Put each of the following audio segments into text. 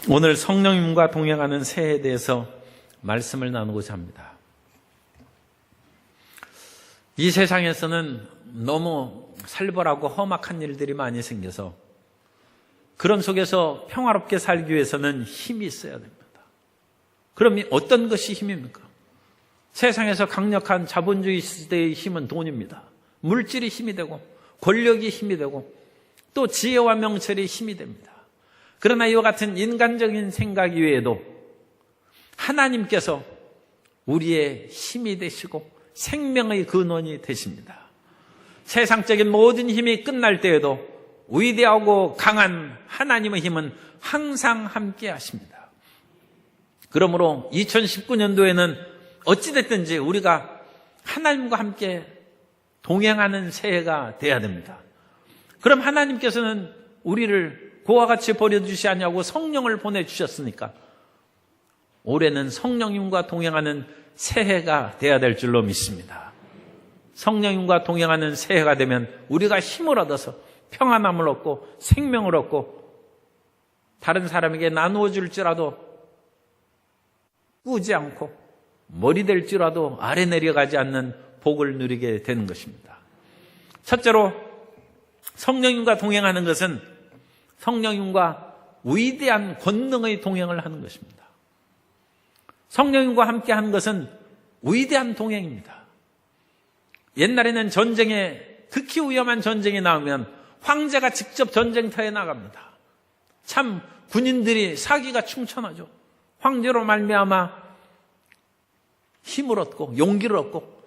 오늘 성령님과 동행하는 새해에 대해서 말씀을 나누고자 합니다. 이 세상에서는 너무 살벌하고 험악한 일들이 많이 생겨서 그런 속에서 평화롭게 살기 위해서는 힘이 있어야 됩니다. 그럼 어떤 것이 힘입니까? 세상에서 강력한 자본주의 시대의 힘은 돈입니다. 물질이 힘이 되고 권력이 힘이 되고 또 지혜와 명철이 힘이 됩니다. 그러나 이와 같은 인간적인 생각 이외에도 하나님께서 우리의 힘이 되시고 생명의 근원이 되십니다. 세상적인 모든 힘이 끝날 때에도 위대하고 강한 하나님의 힘은 항상 함께 하십니다. 그러므로 2019년도에는 어찌됐든지 우리가 하나님과 함께 동행하는 새해가 돼야 됩니다. 그럼 하나님께서는 우리를 고와 같이 버려주시 아니하고 성령을 보내주셨으니까 올해는 성령님과 동행하는 새해가 돼야 될 줄로 믿습니다. 성령님과 동행하는 새해가 되면 우리가 힘을 얻어서 평안함을 얻고 생명을 얻고 다른 사람에게 나누어 줄지라도 꾸지 않고 머리 될지라도 아래 내려가지 않는 복을 누리게 되는 것입니다. 첫째로 성령님과 동행하는 것은 성령님과 위대한 권능의 동행을 하는 것입니다. 성령님과 함께 하는 것은 위대한 동행입니다. 옛날에는 전쟁에 극히 위험한 전쟁이 나오면 황제가 직접 전쟁터에 나갑니다. 참 군인들이 사기가 충천하죠. 황제로 말미암아 힘을 얻고 용기를 얻고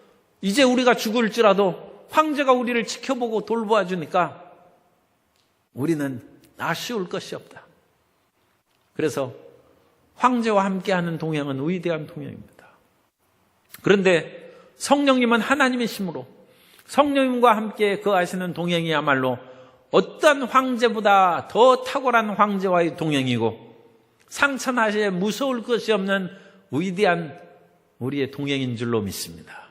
이제 우리가 죽을지라도 황제가 우리를 지켜보고 돌보아 주니까 우리는 아쉬울 것이 없다. 그래서 황제와 함께하는 동행은 위대한 동행입니다. 그런데 성령님은 하나님이시므로 성령님과 함께 거하시는 동행이야말로 어떤 황제보다 더 탁월한 황제와의 동행이고 상처나시에 무서울 것이 없는 위대한 우리의 동행인 줄로 믿습니다.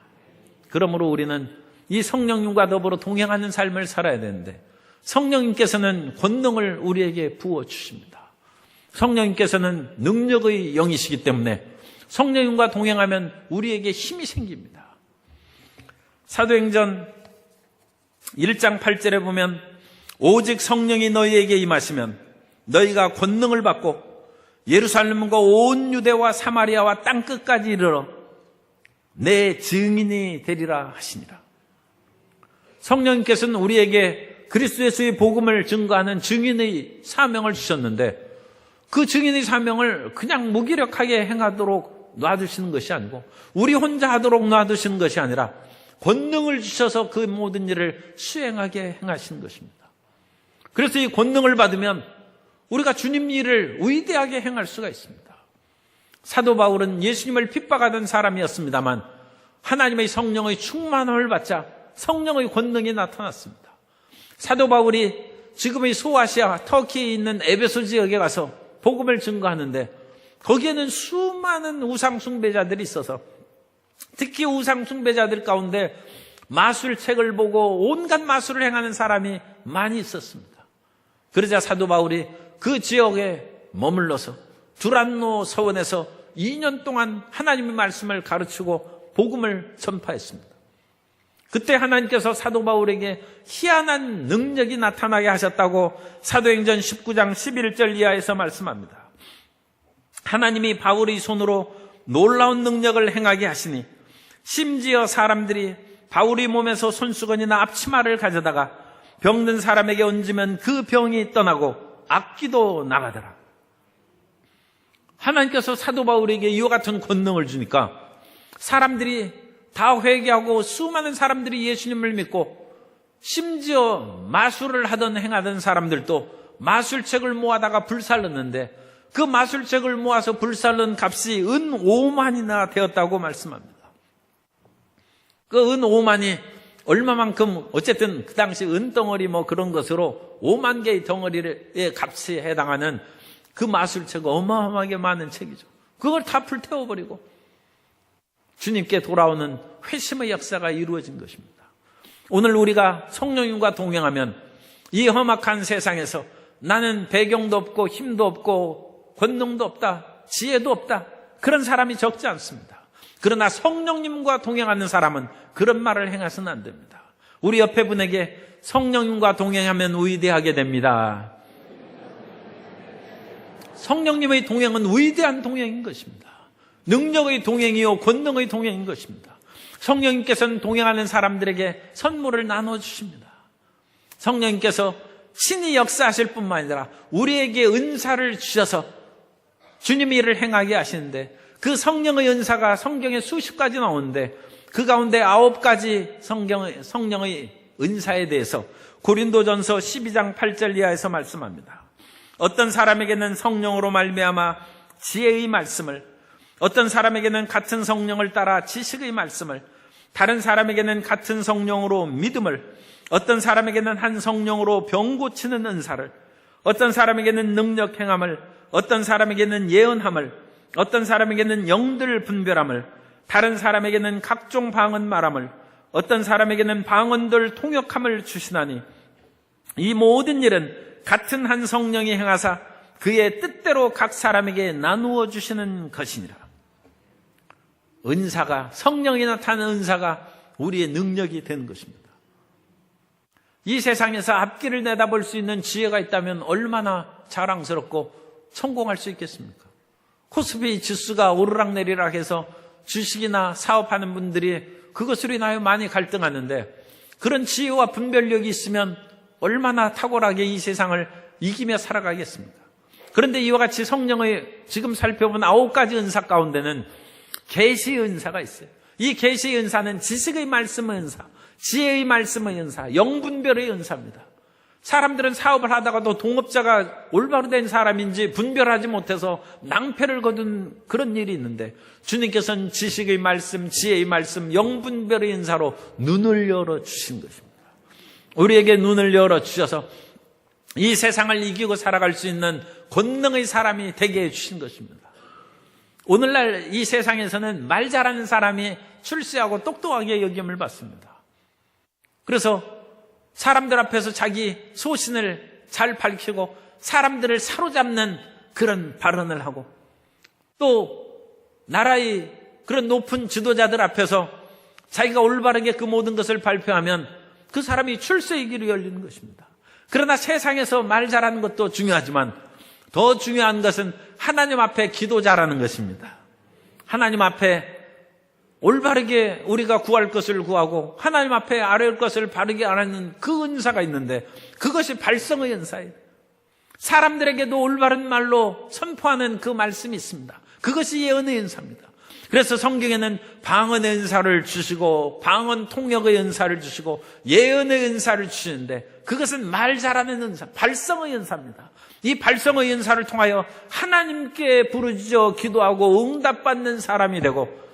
그러므로 우리는 이 성령님과 더불어 동행하는 삶을 살아야 되는데 성령님께서는 권능을 우리에게 부어주십니다. 성령님께서는 능력의 영이시기 때문에 성령님과 동행하면 우리에게 힘이 생깁니다. 사도행전 1장 8절에 보면 오직 성령이 너희에게 임하시면 너희가 권능을 받고 예루살렘과 온 유대와 사마리아와 땅끝까지 이르러 내 증인이 되리라 하시니라. 성령님께서는 우리에게 그리스도 예수의 복음을 증거하는 증인의 사명을 주셨는데 그 증인의 사명을 그냥 무기력하게 행하도록 놔두시는 것이 아니고 우리 혼자 하도록 놔두시는 것이 아니라 권능을 주셔서 그 모든 일을 수행하게 행하시는 것입니다. 그래서 이 권능을 받으면 우리가 주님 일을 위대하게 행할 수가 있습니다. 사도 바울은 예수님을 핍박하던 사람이었습니다만 하나님의 성령의 충만함을 받자 성령의 권능이 나타났습니다. 사도 바울이 지금의 소아시아 터키에 있는 에베소 지역에 가서 복음을 증거하는데 거기에는 수많은 우상 숭배자들이 있어서 특히 우상 숭배자들 가운데 마술책을 보고 온갖 마술을 행하는 사람이 많이 있었습니다. 그러자 사도 바울이 그 지역에 머물러서 두란노 서원에서 2년 동안 하나님의 말씀을 가르치고 복음을 전파했습니다. 그때 하나님께서 사도 바울에게 희한한 능력이 나타나게 하셨다고 사도행전 19장 11절 이하에서 말씀합니다. 하나님이 바울의 손으로 놀라운 능력을 행하게 하시니 심지어 사람들이 바울의 몸에서 손수건이나 앞치마를 가져다가 병든 사람에게 얹으면 그 병이 떠나고 악귀도 나가더라. 하나님께서 사도 바울에게 이와 같은 권능을 주니까 사람들이 다 회개하고 수많은 사람들이 예수님을 믿고 심지어 마술을 하던 행하던 사람들도 마술책을 모아다가 불살랐는데 그 마술책을 모아서 불살른 값이 은 5만이나 되었다고 말씀합니다. 그 은 5만이 얼마만큼 어쨌든 그 당시 은덩어리 뭐 그런 것으로 5만 개의 덩어리의 값에 해당하는 그 마술책 어마어마하게 많은 책이죠. 그걸 다 불태워버리고 주님께 돌아오는 회심의 역사가 이루어진 것입니다. 오늘 우리가 성령님과 동행하면 이 험악한 세상에서 나는 배경도 없고 힘도 없고 권능도 없다, 지혜도 없다, 그런 사람이 적지 않습니다. 그러나 성령님과 동행하는 사람은 그런 말을 행해서는 안 됩니다. 우리 옆에 분에게 성령님과 동행하면 위대하게 됩니다. 성령님의 동행은 위대한 동행인 것입니다. 능력의 동행이요 권능의 동행인 것입니다. 성령님께서는 동행하는 사람들에게 선물을 나눠주십니다. 성령님께서 친히 역사하실 뿐만 아니라 우리에게 은사를 주셔서 주님의 일을 행하게 하시는데, 그 성령의 은사가 성경에 수십 가지 나오는데 그 가운데 9가지 성령의 은사에 대해서 고린도전서 12장 8절 이하에서 말씀합니다. 어떤 사람에게는 성령으로 말미암아 지혜의 말씀을, 어떤 사람에게는 같은 성령을 따라 지식의 말씀을, 다른 사람에게는 같은 성령으로 믿음을, 어떤 사람에게는 한 성령으로 병 고치는 은사를, 어떤 사람에게는 능력 행함을, 어떤 사람에게는 예언함을, 어떤 사람에게는 영들 분별함을, 다른 사람에게는 각종 방언 말함을, 어떤 사람에게는 방언들 통역함을 주시나니 이 모든 일은 같은 한 성령이 행하사 그의 뜻대로 각 사람에게 나누어 주시는 것이니라. 은사가, 성령이 나타나는 은사가 우리의 능력이 되는 것입니다. 이 세상에서 앞길을 내다볼 수 있는 지혜가 있다면 얼마나 자랑스럽고 성공할 수 있겠습니까? 코스피 지수가 오르락내리락 해서 주식이나 사업하는 분들이 그것으로 인하여 많이 갈등하는데, 그런 지혜와 분별력이 있으면 얼마나 탁월하게 이 세상을 이기며 살아가겠습니까? 그런데 이와 같이 성령의 지금 살펴본 9가지 은사 가운데는 계시의 은사가 있어요. 이 계시의 은사는 지식의 말씀의 은사, 지혜의 말씀의 은사, 영분별의 은사입니다. 사람들은 사업을 하다가도 동업자가 올바로 된 사람인지 분별하지 못해서 낭패를 거둔 그런 일이 있는데, 주님께서는 지식의 말씀, 지혜의 말씀, 영분별의 은사로 눈을 열어주신 것입니다. 우리에게 눈을 열어주셔서 이 세상을 이기고 살아갈 수 있는 권능의 사람이 되게 해주신 것입니다. 오늘날 이 세상에서는 말 잘하는 사람이 출세하고 똑똑하게 여김을 받습니다. 그래서 사람들 앞에서 자기 소신을 잘 밝히고 사람들을 사로잡는 그런 발언을 하고, 또 나라의 그런 높은 지도자들 앞에서 자기가 올바르게 그 모든 것을 발표하면 그 사람이 출세의 길이 열리는 것입니다. 그러나 세상에서 말 잘하는 것도 중요하지만 더 중요한 것은 하나님 앞에 기도 잘하는 것입니다. 하나님 앞에 올바르게 우리가 구할 것을 구하고 하나님 앞에 아뢰올 것을 바르게 아뢰는 그 은사가 있는데, 그것이 발성의 은사예요. 사람들에게도 올바른 말로 선포하는 그 말씀이 있습니다. 그것이 예언의 은사입니다. 그래서 성경에는 방언의 은사를 주시고 방언 통역의 은사를 주시고 예언의 은사를 주시는데, 그것은 말 잘하는 은사, 발성의 은사입니다. 이 발성의 은사를 통하여 하나님께 부르짖어 기도하고 응답받는 사람이 되고,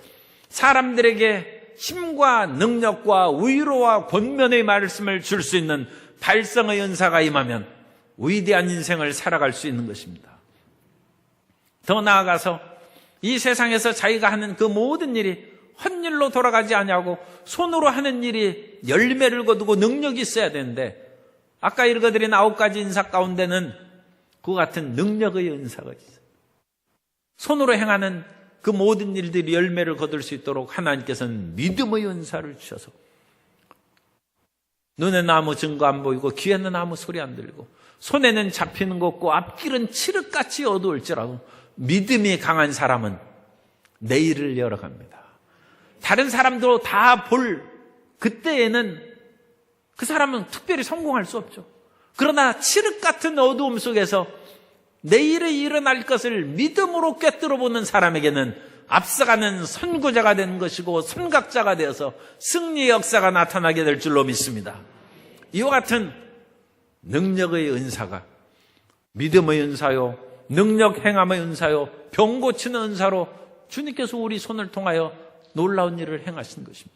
사람들에게 힘과 능력과 위로와 권면의 말씀을 줄 수 있는 발성의 은사가 임하면 위대한 인생을 살아갈 수 있는 것입니다. 더 나아가서 이 세상에서 자기가 하는 그 모든 일이 헛일로 돌아가지 아니하고 손으로 하는 일이 열매를 거두고 능력이 있어야 되는데, 아까 읽어드린 9가지 은사 가운데는 그와 같은 능력의 은사가 있어요. 손으로 행하는 그 모든 일들이 열매를 거둘 수 있도록 하나님께서는 믿음의 은사를 주셔서, 눈에는 아무 증거 안 보이고 귀에는 아무 소리 안 들리고 손에는 잡히는 것 없고 앞길은 칠흑같이 어두울지라도 믿음이 강한 사람은 내일을 열어갑니다. 다른 사람도 다 볼 그때에는 그 사람은 특별히 성공할 수 없죠. 그러나 칠흑 같은 어두움 속에서 내일에 일어날 것을 믿음으로 꿰뚫어 보는 사람에게는 앞서가는 선구자가 되는 것이고 선각자가 되어서 승리의 역사가 나타나게 될 줄로 믿습니다. 이와 같은 능력의 은사가 믿음의 은사요, 능력 행함의 은사요, 병 고치는 은사로 주님께서 우리 손을 통하여 놀라운 일을 행하신 것입니다.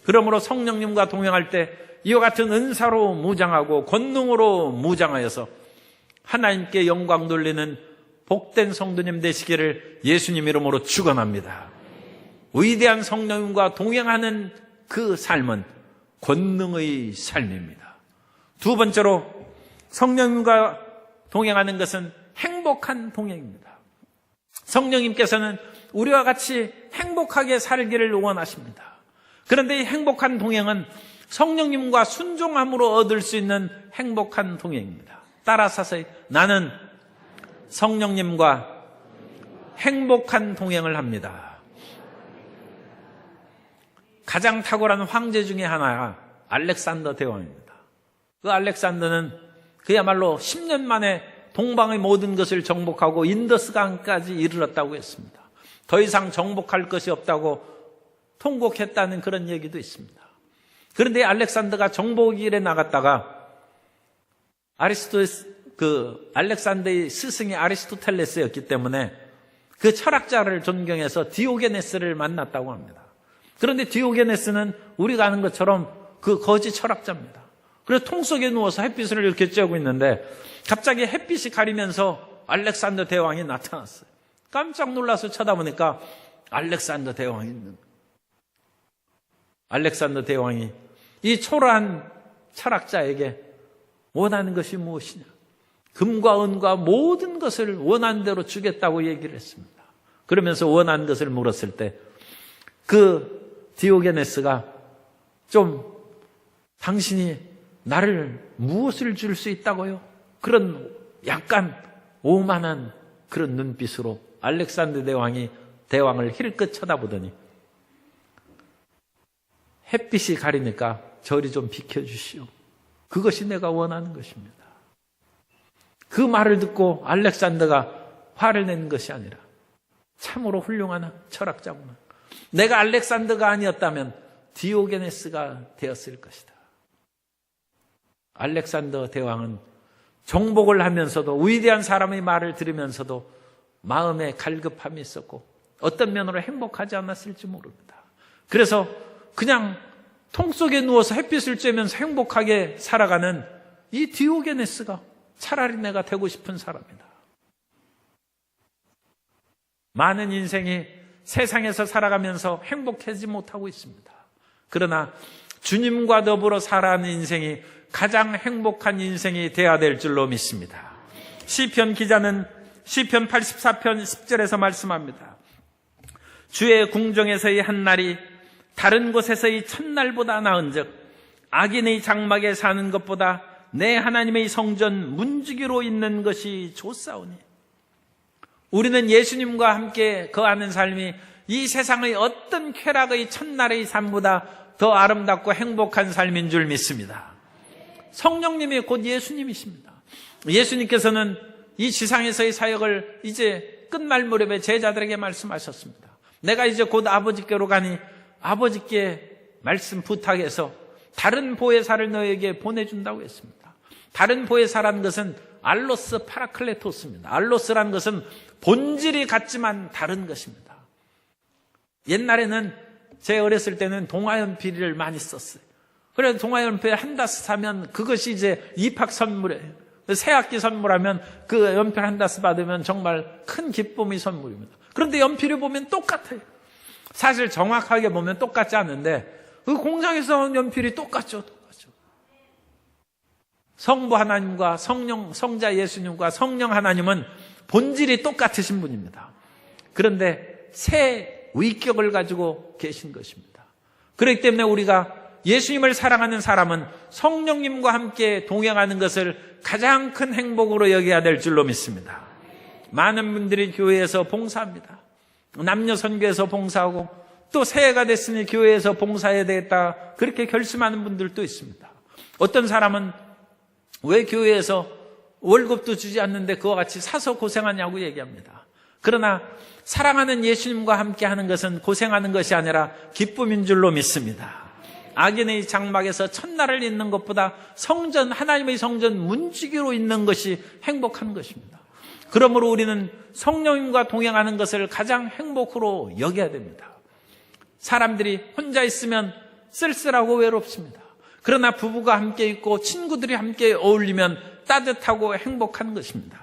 그러므로 성령님과 동행할 때 이와 같은 은사로 무장하고 권능으로 무장하여서 하나님께 영광 돌리는 복된 성도님 되시기를 예수님 이름으로 축원합니다. 위대한 성령님과 동행하는 그 삶은 권능의 삶입니다. 두 번째로 성령님과 동행하는 것은 행복한 동행입니다. 성령님께서는 우리와 같이 행복하게 살기를 원하십니다. 그런데 이 행복한 동행은 성령님과 순종함으로 얻을 수 있는 행복한 동행입니다. 따라서 나는 성령님과 행복한 동행을 합니다. 가장 탁월한 황제 중에 하나가 알렉산더 대왕입니다. 그 알렉산더는 그야말로 10년 만에 동방의 모든 것을 정복하고 인더스강까지 이르렀다고 했습니다. 더 이상 정복할 것이 없다고 통곡했다는 그런 얘기도 있습니다. 그런데 알렉산더가 정복일에 나갔다가 알렉산더의 스승이 아리스토텔레스였기 때문에 그 철학자를 존경해서 디오게네스를 만났다고 합니다. 그런데 디오게네스는 우리가 아는 것처럼 그 거지 철학자입니다. 그래서 통 속에 누워서 햇빛을 이렇게 쬐고 있는데 갑자기 햇빛이 가리면서 알렉산더 대왕이 나타났어요. 깜짝 놀라서 쳐다보니까 알렉산더 대왕이 있는 거예요. 알렉산더 대왕이 이 초라한 철학자에게 원하는 것이 무엇이냐? 금과 은과 모든 것을 원하는 대로 주겠다고 얘기를 했습니다. 그러면서 원하는 것을 물었을 때 그 디오게네스가 좀 당신이 나를 무엇을 줄 수 있다고요? 그런 약간 오만한 그런 눈빛으로 알렉산더 대왕을 힐끗 쳐다보더니 햇빛이 가리니까 저리 좀 비켜주시오. 그것이 내가 원하는 것입니다. 그 말을 듣고 알렉산더가 화를 내는 것이 아니라 참으로 훌륭한 철학자구나. 내가 알렉산더가 아니었다면 디오게네스가 되었을 것이다. 알렉산더 대왕은 정복을 하면서도 위대한 사람의 말을 들으면서도 마음에 갈급함이 있었고 어떤 면으로 행복하지 않았을지 모릅니다. 그래서 그냥 통 속에 누워서 햇빛을 쬐면서 행복하게 살아가는 이 디오게네스가 차라리 내가 되고 싶은 사람이다. 많은 인생이 세상에서 살아가면서 행복하지 못하고 있습니다. 그러나 주님과 더불어 살아가는 인생이 가장 행복한 인생이 되어야 될 줄로 믿습니다. 시편 기자는 시편 84편 10절에서 말씀합니다. 주의 궁정에서의 한 날이 다른 곳에서의 첫날보다 나은즉 악인의 장막에 사는 것보다 내 하나님의 성전 문지기로 있는 것이 좋사오니. 우리는 예수님과 함께 거하는 삶이 이 세상의 어떤 쾌락의 첫날의 삶보다 더 아름답고 행복한 삶인 줄 믿습니다. 성령님이 곧 예수님이십니다. 예수님께서는 이 지상에서의 사역을 이제 끝날 무렵에 제자들에게 말씀하셨습니다. 내가 이제 곧 아버지께로 가니 아버지께 말씀 부탁해서 다른 보혜사를 너에게 보내준다고 했습니다. 다른 보혜사라는 것은 알로스 파라클레토스입니다. 알로스라는 것은 본질이 같지만 다른 것입니다. 옛날에는 제 어렸을 때는 동화연필을 많이 썼어요. 그래서 동화연필 한 다스 사면 그것이 이제 입학 선물이에요. 새학기 선물하면 그 연필 한 다스 받으면 정말 큰 기쁨의 선물입니다. 그런데 연필을 보면 똑같아요. 사실 정확하게 보면 똑같지 않은데 그 공장에서 온 연필이 똑같죠. 성부 하나님과 성자 예수님과 성령 하나님은 본질이 똑같으신 분입니다. 그런데 새 위격을 가지고 계신 것입니다. 그렇기 때문에 우리가 예수님을 사랑하는 사람은 성령님과 함께 동행하는 것을 가장 큰 행복으로 여겨야 될 줄로 믿습니다. 많은 분들이 교회에서 봉사합니다. 남녀 선교에서 봉사하고 또 새해가 됐으니 교회에서 봉사해야 되겠다 그렇게 결심하는 분들도 있습니다. 어떤 사람은 왜 교회에서 월급도 주지 않는데 그와 같이 사서 고생하냐고 얘기합니다. 그러나 사랑하는 예수님과 함께 하는 것은 고생하는 것이 아니라 기쁨인 줄로 믿습니다. 악인의 장막에서 첫날을 잇는 것보다 성전, 하나님의 성전 문지기로 있는 것이 행복한 것입니다. 그러므로 우리는 성령님과 동행하는 것을 가장 행복으로 여겨야 됩니다. 사람들이 혼자 있으면 쓸쓸하고 외롭습니다. 그러나 부부가 함께 있고 친구들이 함께 어울리면 따뜻하고 행복한 것입니다.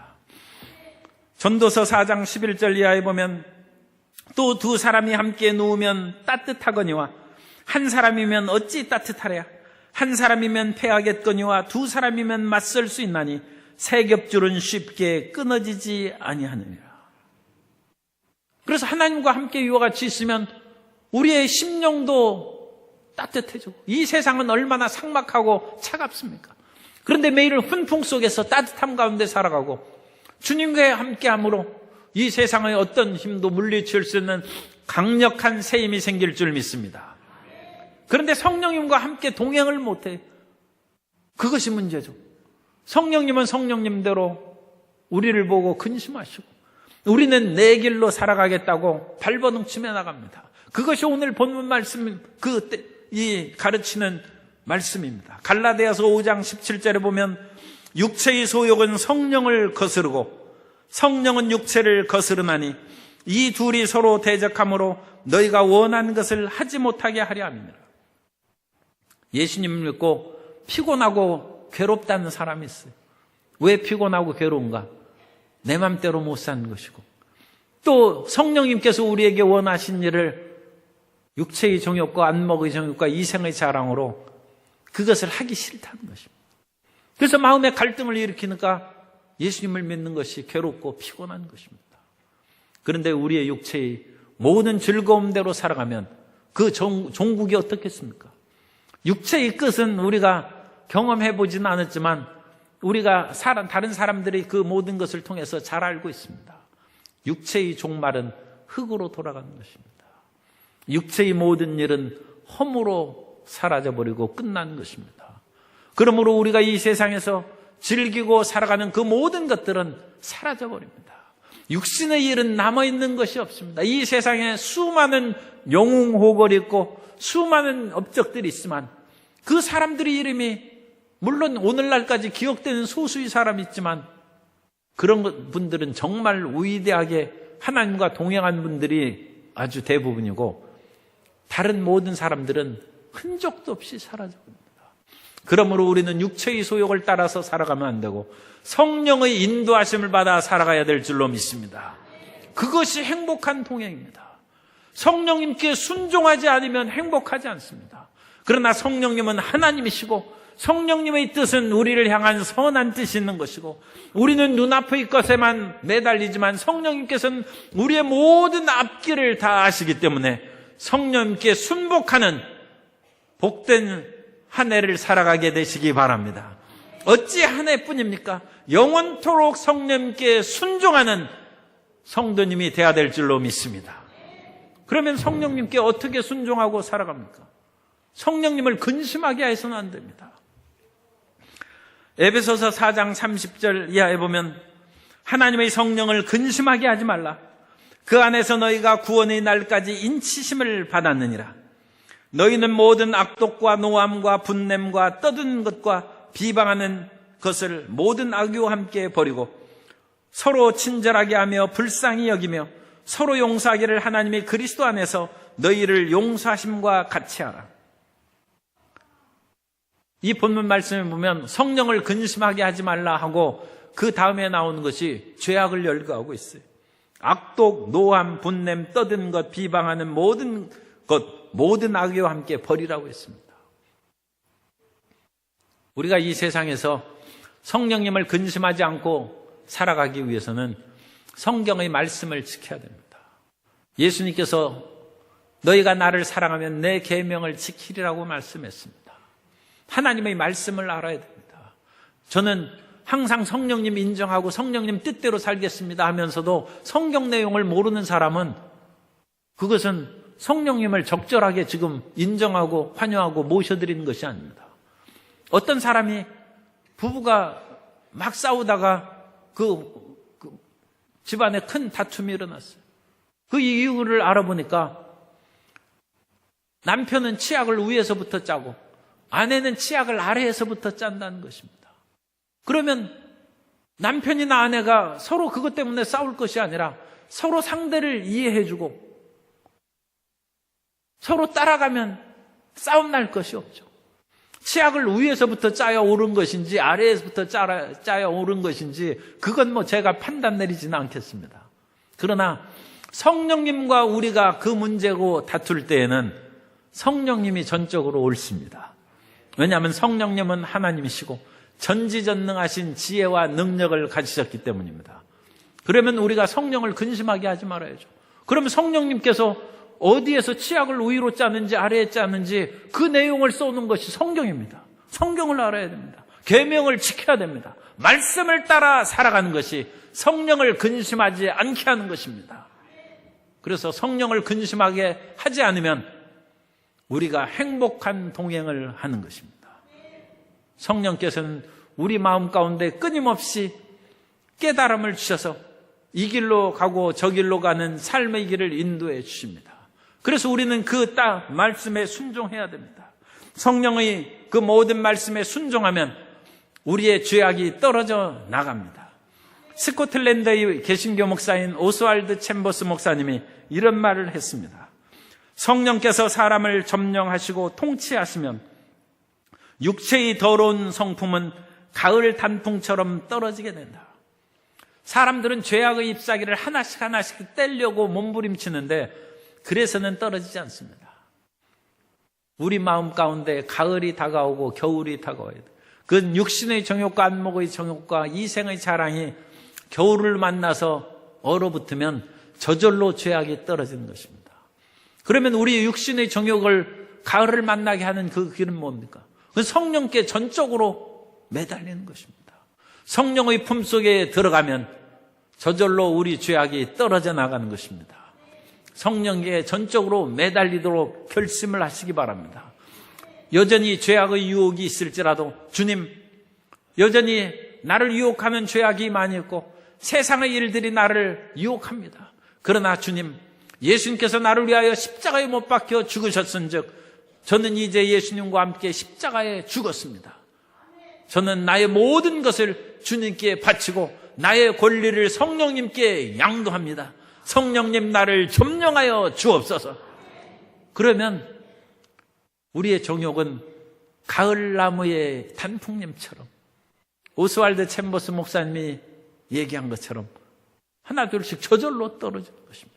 전도서 4장 11절 이하에 보면 또 두 사람이 함께 누우면 따뜻하거니와 한 사람이면 어찌 따뜻하랴. 한 사람이면 패하겠거니와 두 사람이면 맞설 수 있나니 새 겹줄은 쉽게 끊어지지 아니하느니라. 그래서 하나님과 함께 이와 같이 있으면 우리의 심령도 따뜻해지고, 이 세상은 얼마나 삭막하고 차갑습니까? 그런데 매일 훈풍 속에서 따뜻함 가운데 살아가고 주님과 함께함으로 이 세상의 어떤 힘도 물리칠 수 있는 강력한 새 힘이 생길 줄 믿습니다. 그런데 성령님과 함께 동행을 못해요. 그것이 문제죠. 성령님은 성령님대로 우리를 보고 근심하시고 우리는 내 길로 살아가겠다고 발버둥치며 나갑니다. 그것이 오늘 본문 말씀, 이 가르치는 말씀입니다. 갈라디아서 5장 17절에 보면 육체의 소욕은 성령을 거스르고 성령은 육체를 거스르나니 이 둘이 서로 대적함으로 너희가 원하는 것을 하지 못하게 하려 함이니라. 예수님을 믿고 피곤하고 괴롭다는 사람이 있어요. 왜 피곤하고 괴로운가? 내 맘대로 못 사는 것이고, 또 성령님께서 우리에게 원하신 일을 육체의 정욕과 안목의 정욕과 이생의 자랑으로 그것을 하기 싫다는 것입니다. 그래서 마음에 갈등을 일으키니까 예수님을 믿는 것이 괴롭고 피곤한 것입니다. 그런데 우리의 육체의 모든 즐거움대로 살아가면 그 종국이 어떻겠습니까? 육체의 끝은 우리가 경험해보지는 않았지만 우리가 다른 사람들이 그 모든 것을 통해서 잘 알고 있습니다. 육체의 종말은 흙으로 돌아가는 것입니다. 육체의 모든 일은 험으로 사라져버리고 끝나는 것입니다. 그러므로 우리가 이 세상에서 즐기고 살아가는 그 모든 것들은 사라져버립니다. 육신의 일은 남아있는 것이 없습니다. 이 세상에 수많은 영웅호걸이 있고 수많은 업적들이 있지만 그 사람들의 이름이 물론 오늘날까지 기억되는 소수의 사람이 있지만 그런 분들은 정말 위대하게 하나님과 동행한 분들이 아주 대부분이고 다른 모든 사람들은 흔적도 없이 사라져버립니다. 그러므로 우리는 육체의 소욕을 따라서 살아가면 안 되고 성령의 인도하심을 받아 살아가야 될 줄로 믿습니다. 그것이 행복한 동행입니다. 성령님께 순종하지 않으면 행복하지 않습니다. 그러나 성령님은 하나님이시고 성령님의 뜻은 우리를 향한 선한 뜻이 있는 것이고 우리는 눈앞의 것에만 매달리지만 성령님께서는 우리의 모든 앞길을 다 아시기 때문에 성령님께 순복하는 복된 한 해를 살아가게 되시기 바랍니다. 어찌 한 해뿐입니까? 영원토록 성령님께 순종하는 성도님이 되어야 될 줄로 믿습니다. 그러면 성령님께 어떻게 순종하고 살아갑니까? 성령님을 근심하게 해서는 안 됩니다. 에베소서 4장 30절 이하에 보면 하나님의 성령을 근심하게 하지 말라. 그 안에서 너희가 구원의 날까지 인치심을 받았느니라. 너희는 모든 악독과 노함과 분냄과 떠드는 것과 비방하는 것을 모든 악유와 함께 버리고 서로 친절하게 하며 불쌍히 여기며 서로 용서하기를 하나님이 그리스도 안에서 너희를 용서하심과 같이 하라. 이 본문 말씀에 보면 성령을 근심하게 하지 말라 하고 그 다음에 나오는 것이 죄악을 열거하고 있어요. 악독, 노함, 분냄, 떠드는 것, 비방하는 모든 것, 모든 악유와 함께 버리라고 했습니다. 우리가 이 세상에서 성령님을 근심하지 않고 살아가기 위해서는 성경의 말씀을 지켜야 됩니다. 예수님께서 너희가 나를 사랑하면 내 계명을 지키리라고 말씀했습니다. 하나님의 말씀을 알아야 됩니다. 저는 항상 성령님 인정하고 성령님 뜻대로 살겠습니다 하면서도 성경 내용을 모르는 사람은 그것은 성령님을 적절하게 지금 인정하고 환영하고 모셔드리는 것이 아닙니다. 어떤 사람이 부부가 막 싸우다가 그 집안에 큰 다툼이 일어났어요. 그 이유를 알아보니까 남편은 치약을 위에서부터 짜고 아내는 치약을 아래에서부터 짠다는 것입니다. 그러면 남편이나 아내가 서로 그것 때문에 싸울 것이 아니라 서로 상대를 이해해주고 서로 따라가면 싸움 날 것이 없죠. 치약을 위에서부터 짜야 옳은 것인지 아래에서부터 짜야 옳은 것인지 그건 뭐 제가 판단 내리지는 않겠습니다. 그러나 성령님과 우리가 그 문제고 다툴 때에는 성령님이 전적으로 옳습니다. 왜냐하면 성령님은 하나님이시고 전지전능하신 지혜와 능력을 가지셨기 때문입니다. 그러면 우리가 성령을 근심하게 하지 말아야죠. 그러면 성령님께서 어디에서 치약을 위로 짜는지 아래에 짜는지 그 내용을 쏘는 것이 성경입니다. 성경을 알아야 됩니다. 계명을 지켜야 됩니다. 말씀을 따라 살아가는 것이 성령을 근심하지 않게 하는 것입니다. 그래서 성령을 근심하게 하지 않으면 우리가 행복한 동행을 하는 것입니다. 성령께서는 우리 마음 가운데 끊임없이 깨달음을 주셔서 이 길로 가고 저 길로 가는 삶의 길을 인도해 주십니다. 그래서 우리는 그 말씀에 순종해야 됩니다. 성령의 그 모든 말씀에 순종하면 우리의 죄악이 떨어져 나갑니다. 스코틀랜드의 개신교 목사인 오스왈드 챔버스 목사님이 이런 말을 했습니다. 성령께서 사람을 점령하시고 통치하시면 육체의 더러운 성품은 가을 단풍처럼 떨어지게 된다. 사람들은 죄악의 잎사귀를 하나씩 떼려고 몸부림치는데 그래서는 떨어지지 않습니다. 우리 마음 가운데 가을이 다가오고 겨울이 다가와야 돼. 그 육신의 정욕과 안목의 정욕과 이생의 자랑이 겨울을 만나서 얼어붙으면 저절로 죄악이 떨어지는 것입니다. 그러면 우리 육신의 정욕을 가을을 만나게 하는 그 길은 뭡니까? 그 성령께 전적으로 매달리는 것입니다. 성령의 품속에 들어가면 저절로 우리 죄악이 떨어져 나가는 것입니다. 성령께 전적으로 매달리도록 결심을 하시기 바랍니다. 여전히 죄악의 유혹이 있을지라도 주님, 여전히 나를 유혹하는 죄악이 많이 있고 세상의 일들이 나를 유혹합니다. 그러나 주님, 예수님께서 나를 위하여 십자가에 못 박혀 죽으셨은즉 저는 이제 예수님과 함께 십자가에 죽었습니다. 저는 나의 모든 것을 주님께 바치고 나의 권리를 성령님께 양도합니다. 성령님 나를 점령하여 주옵소서. 그러면 우리의 정욕은 가을나무의 단풍잎처럼 오스왈드 챔버스 목사님이 얘기한 것처럼 하나 둘씩 저절로 떨어지는 것입니다.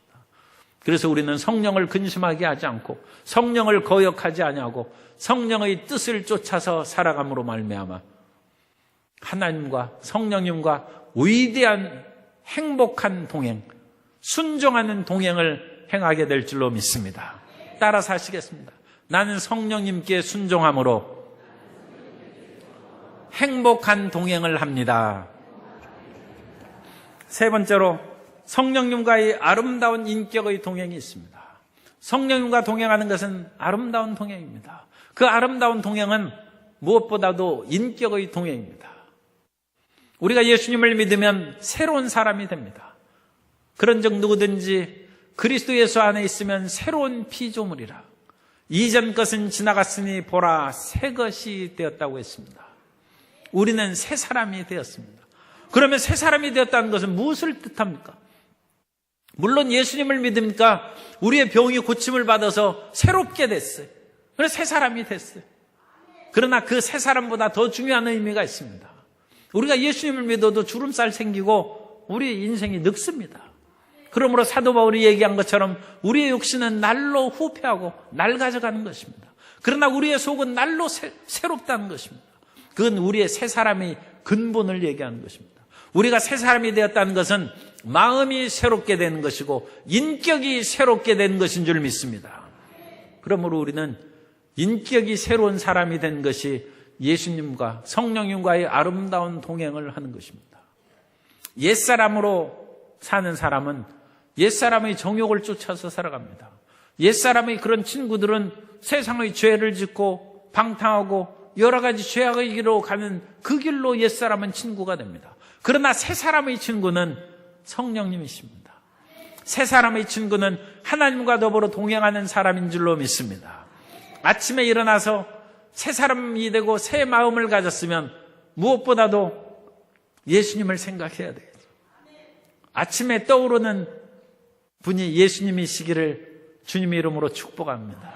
그래서 우리는 성령을 근심하게 하지 않고 성령을 거역하지 아니하고 성령의 뜻을 쫓아서 살아감으로 말미암아 하나님과 성령님과 위대한 행복한 동행, 순종하는 동행을 행하게 될 줄로 믿습니다. 따라서 하시겠습니다. 나는 성령님께 순종함으로 행복한 동행을 합니다. 세 번째로 성령님과의 아름다운 인격의 동행이 있습니다. 성령님과 동행하는 것은 아름다운 동행입니다. 그 아름다운 동행은 무엇보다도 인격의 동행입니다. 우리가 예수님을 믿으면 새로운 사람이 됩니다. 그런즉 누구든지 그리스도 예수 안에 있으면 새로운 피조물이라. 이전 것은 지나갔으니 보라 새 것이 되었다고 했습니다. 우리는 새 사람이 되었습니다. 그러면 새 사람이 되었다는 것은 무엇을 뜻합니까? 물론 예수님을 믿으니까 우리의 병이 고침을 받아서 새롭게 됐어요. 그래서 새 사람이 됐어요. 그러나 그 새 사람보다 더 중요한 의미가 있습니다. 우리가 예수님을 믿어도 주름살 생기고 우리 인생이 늙습니다. 그러므로 사도 바울이 얘기한 것처럼 우리의 육신은 날로 후패하고 낡아져가는 것입니다. 그러나 우리의 속은 날로 새롭다는 것입니다. 그건 우리의 새 사람의 근본을 얘기하는 것입니다. 우리가 새 사람이 되었다는 것은 마음이 새롭게 되는 것이고 인격이 새롭게 되는 것인 줄 믿습니다. 그러므로 우리는 인격이 새로운 사람이 된 것이 예수님과 성령님과의 아름다운 동행을 하는 것입니다. 옛사람으로 사는 사람은 옛사람의 정욕을 쫓아서 살아갑니다. 옛사람의 그런 친구들은 세상의 죄를 짓고 방탕하고 여러 가지 죄악의 길로 가는 그 길로 옛사람은 친구가 됩니다. 그러나 새 사람의 친구는 성령님이십니다. 새 사람의 친구는 하나님과 더불어 동행하는 사람인 줄로 믿습니다. 아침에 일어나서 새 사람이 되고 새 마음을 가졌으면 무엇보다도 예수님을 생각해야 되겠죠. 아침에 떠오르는 분이 예수님이시기를 주님의 이름으로 축복합니다.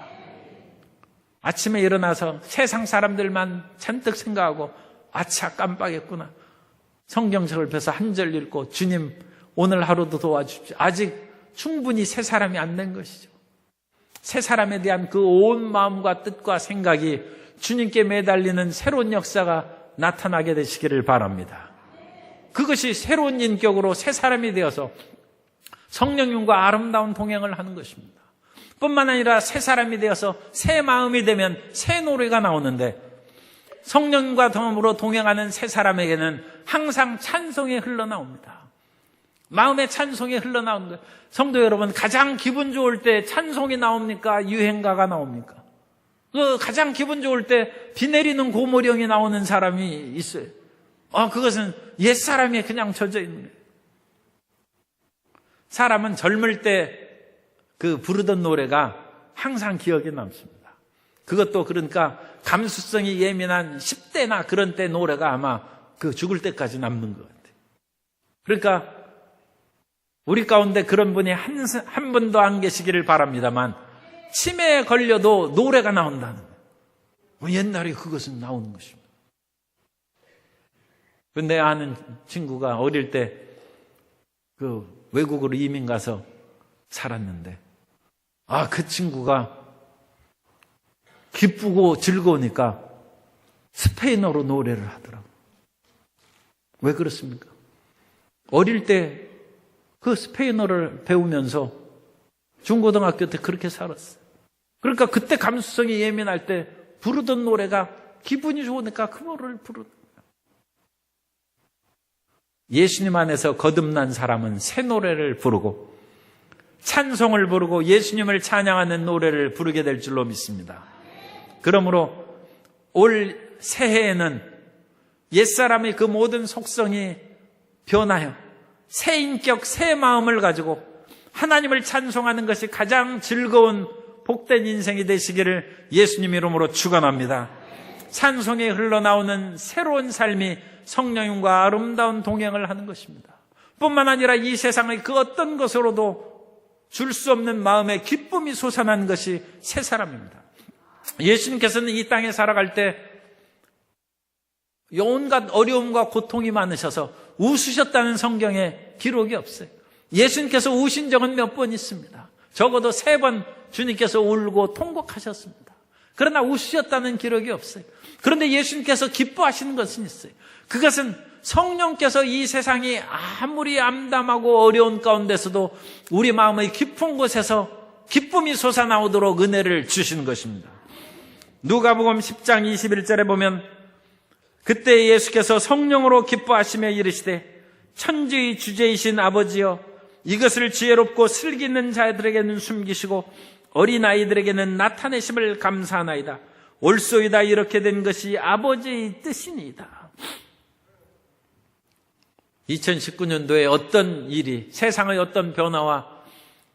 아침에 일어나서 세상 사람들만 잔뜩 생각하고 아차 깜빡했구나. 성경책을 펴서 한 절 읽고 주님 오늘 하루도 도와주십시오. 아직 충분히 새 사람이 안 된 것이죠. 새 사람에 대한 그 온 마음과 뜻과 생각이 주님께 매달리는 새로운 역사가 나타나게 되시기를 바랍니다. 그것이 새로운 인격으로 새 사람이 되어서 성령님과 아름다운 동행을 하는 것입니다. 뿐만 아니라 새 사람이 되어서 새 마음이 되면 새 노래가 나오는데, 성령님과 더불어 동행하는 새 사람에게는 항상 찬송이 흘러나옵니다. 마음의 찬송이 흘러나오는 거예요. 성도 여러분, 가장 기분 좋을 때 찬송이 나옵니까? 유행가가 나옵니까? 가장 기분 좋을 때 비 내리는 고모령이 나오는 사람이 있어요. 그것은 옛사람이 그냥 젖어 있는 거예요. 사람은 젊을 때 그 부르던 노래가 항상 기억에 남습니다. 그것도 그러니까 감수성이 예민한 10대나 그런 때 노래가 아마 그 죽을 때까지 남는 것 같아요. 그러니까 우리 가운데 그런 분이 한 분도 안 계시기를 바랍니다만, 치매에 걸려도 노래가 나온다는 거예요. 옛날에 그것은 나오는 것입니다. 근데 아는 친구가 어릴 때 그 외국으로 이민 가서 살았는데, 그 친구가 기쁘고 즐거우니까 스페인어로 노래를 하더라고요. 왜 그렇습니까? 어릴 때 그 스페인어를 배우면서 중고등학교 때 그렇게 살았어요. 그러니까 그때 감수성이 예민할 때 부르던 노래가 기분이 좋으니까 그 노래를 부르는 거예요. 예수님 안에서 거듭난 사람은 새 노래를 부르고 찬송을 부르고 예수님을 찬양하는 노래를 부르게 될 줄로 믿습니다. 그러므로 올 새해에는 옛사람의 그 모든 속성이 변하여 새 인격, 새 마음을 가지고 하나님을 찬송하는 것이 가장 즐거운 복된 인생이 되시기를 예수님 이름으로 축원합니다. 찬송에 흘러나오는 새로운 삶이 성령님과 아름다운 동행을 하는 것입니다. 뿐만 아니라 이 세상의 그 어떤 것으로도 줄 수 없는 마음의 기쁨이 솟아난 것이 새 사람입니다. 예수님께서는 이 땅에 살아갈 때 온갖 어려움과 고통이 많으셔서 웃으셨다는 성경에 기록이 없어요. 예수님께서 우신 적은 몇 번 있습니다. 적어도 3번 주님께서 울고 통곡하셨습니다. 그러나 웃으셨다는 기록이 없어요. 그런데 예수님께서 기뻐하시는 것은 있어요. 그것은 성령께서 이 세상이 아무리 암담하고 어려운 가운데서도 우리 마음의 깊은 곳에서 기쁨이 솟아나오도록 은혜를 주시는 것입니다. 누가복음 10장 21절에 보면, 그때 예수께서 성령으로 기뻐하시며 이르시되 천지의 주제이신 아버지여, 이것을 지혜롭고 슬기 있는 자들에게는 숨기시고 어린아이들에게는 나타내심을 감사하나이다. 옳소이다. 이렇게 된 것이 아버지의 뜻이니이다. 2019년도에 어떤 일이, 세상의 어떤 변화와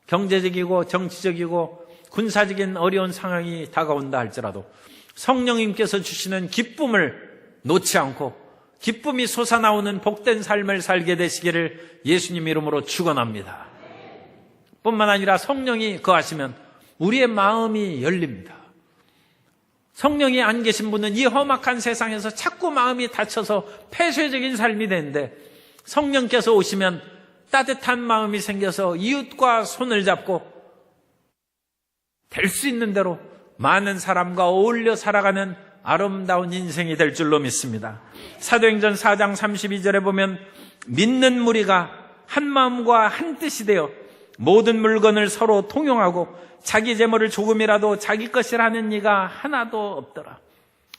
경제적이고 정치적이고 군사적인 어려운 상황이 다가온다 할지라도 성령님께서 주시는 기쁨을 놓지 않고 기쁨이 솟아나오는 복된 삶을 살게 되시기를 예수님 이름으로 축원합니다. 뿐만 아니라 성령이 거하시면 우리의 마음이 열립니다. 성령이 안 계신 분은 이 험악한 세상에서 자꾸 마음이 닫혀서 폐쇄적인 삶이 되는데, 성령께서 오시면 따뜻한 마음이 생겨서 이웃과 손을 잡고 될 수 있는 대로 많은 사람과 어울려 살아가는 아름다운 인생이 될 줄로 믿습니다. 사도행전 4장 32절에 보면, 믿는 무리가 한 마음과 한 뜻이 되어 모든 물건을 서로 통용하고 자기 재물을 조금이라도 자기 것이라 하는 이가 하나도 없더라.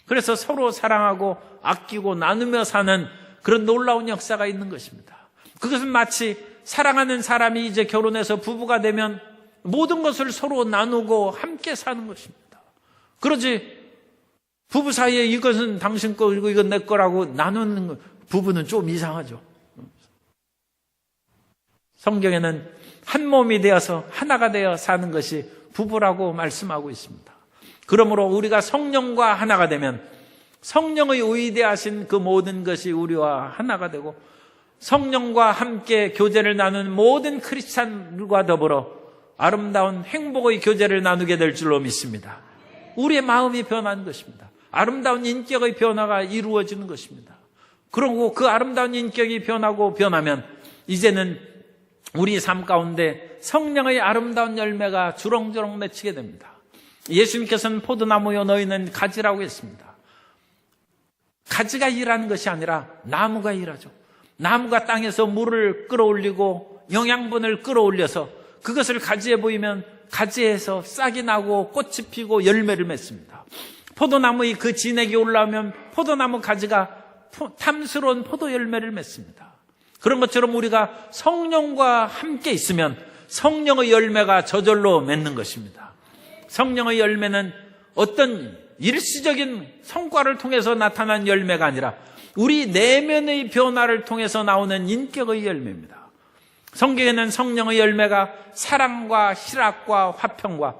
그래서 서로 사랑하고 아끼고 나누며 사는 그런 놀라운 역사가 있는 것입니다. 그것은 마치 사랑하는 사람이 이제 결혼해서 부부가 되면 모든 것을 서로 나누고 함께 사는 것입니다. 그러지 부부 사이에 이것은 당신 거고 이건 내 거라고 나누는 부부는 좀 이상하죠. 성경에는 한 몸이 되어서 하나가 되어 사는 것이 부부라고 말씀하고 있습니다. 그러므로 우리가 성령과 하나가 되면 성령의 위대하신 그 모든 것이 우리와 하나가 되고, 성령과 함께 교제를 나누는 모든 크리스찬들과 더불어 아름다운 행복의 교제를 나누게 될 줄로 믿습니다. 우리의 마음이 변하는 것입니다. 아름다운 인격의 변화가 이루어지는 것입니다. 그리고 그 아름다운 인격이 변하고 변하면 이제는 우리 삶 가운데 성령의 아름다운 열매가 주렁주렁 맺히게 됩니다. 예수님께서는 포도나무여 너희는 가지라고 했습니다. 가지가 일하는 것이 아니라 나무가 일하죠. 나무가 땅에서 물을 끌어올리고 영양분을 끌어올려서 그것을 가지에 보이면 가지에서 싹이 나고 꽃이 피고 열매를 맺습니다. 포도나무의 그 진액이 올라오면 포도나무 가지가 탐스러운 포도 열매를 맺습니다. 그런 것처럼 우리가 성령과 함께 있으면 성령의 열매가 저절로 맺는 것입니다. 성령의 열매는 어떤 일시적인 성과를 통해서 나타난 열매가 아니라 우리 내면의 변화를 통해서 나오는 인격의 열매입니다. 성경에는 성령의 열매가 사랑과 희락과 화평과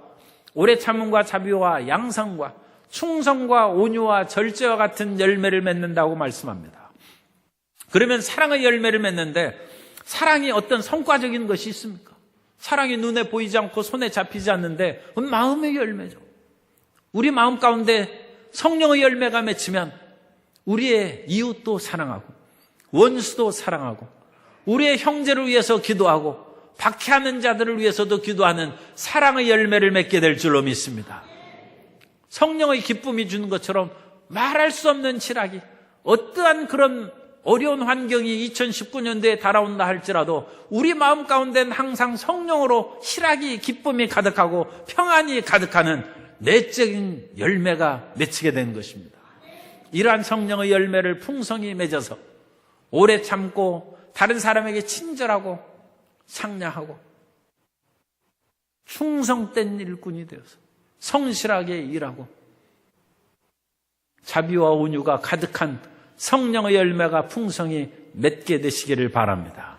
오래 참음과 자비와 양성과 충성과 온유와 절제와 같은 열매를 맺는다고 말씀합니다. 그러면 사랑의 열매를 맺는데 사랑이 어떤 성과적인 것이 있습니까? 사랑이 눈에 보이지 않고 손에 잡히지 않는데 그건 마음의 열매죠. 우리 마음 가운데 성령의 열매가 맺히면 우리의 이웃도 사랑하고 원수도 사랑하고 우리의 형제를 위해서 기도하고 박해하는 자들을 위해서도 기도하는 사랑의 열매를 맺게 될 줄로 믿습니다. 성령의 기쁨이 주는 것처럼 말할 수 없는 희락이 어떠한 그런 어려운 환경이 2019년도에 달아온다 할지라도 우리 마음 가운데는 항상 성령으로 희락이 기쁨이 가득하고 평안이 가득하는 내적인 열매가 맺히게 되는 것입니다. 이러한 성령의 열매를 풍성히 맺어서 오래 참고 다른 사람에게 친절하고 상냥하고 충성된 일꾼이 되어서 성실하게 일하고 자비와 온유가 가득한 성령의 열매가 풍성히 맺게 되시기를 바랍니다.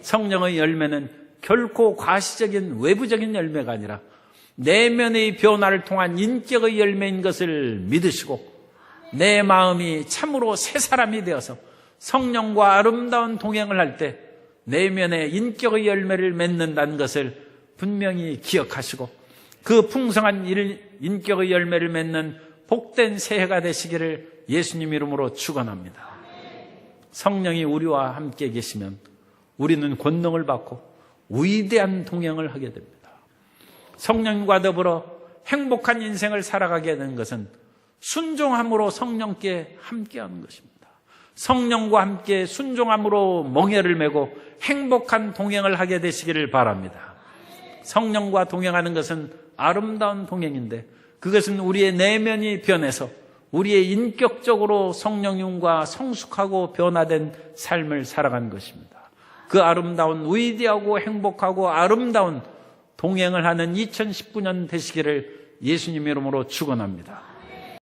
성령의 열매는 결코 과시적인 외부적인 열매가 아니라 내면의 변화를 통한 인격의 열매인 것을 믿으시고 내 마음이 참으로 새 사람이 되어서 성령과 아름다운 동행을 할 때 내면의 인격의 열매를 맺는다는 것을 분명히 기억하시고 그 풍성한 인격의 열매를 맺는 복된 새해가 되시기를 예수님 이름으로 축원합니다. 성령이 우리와 함께 계시면 우리는 권능을 받고 위대한 동행을 하게 됩니다. 성령과 더불어 행복한 인생을 살아가게 되는 것은 순종함으로 성령께 함께하는 것입니다. 성령과 함께 순종함으로 멍에를 메고 행복한 동행을 하게 되시기를 바랍니다. 성령과 동행하는 것은 아름다운 동행인데 그것은 우리의 내면이 변해서 우리의 인격적으로 성령님과 성숙하고 변화된 삶을 살아가는 것입니다. 그 아름다운 위대하고 행복하고 아름다운 동행을 하는 2019년 되시기를 예수님 이름으로 축원합니다.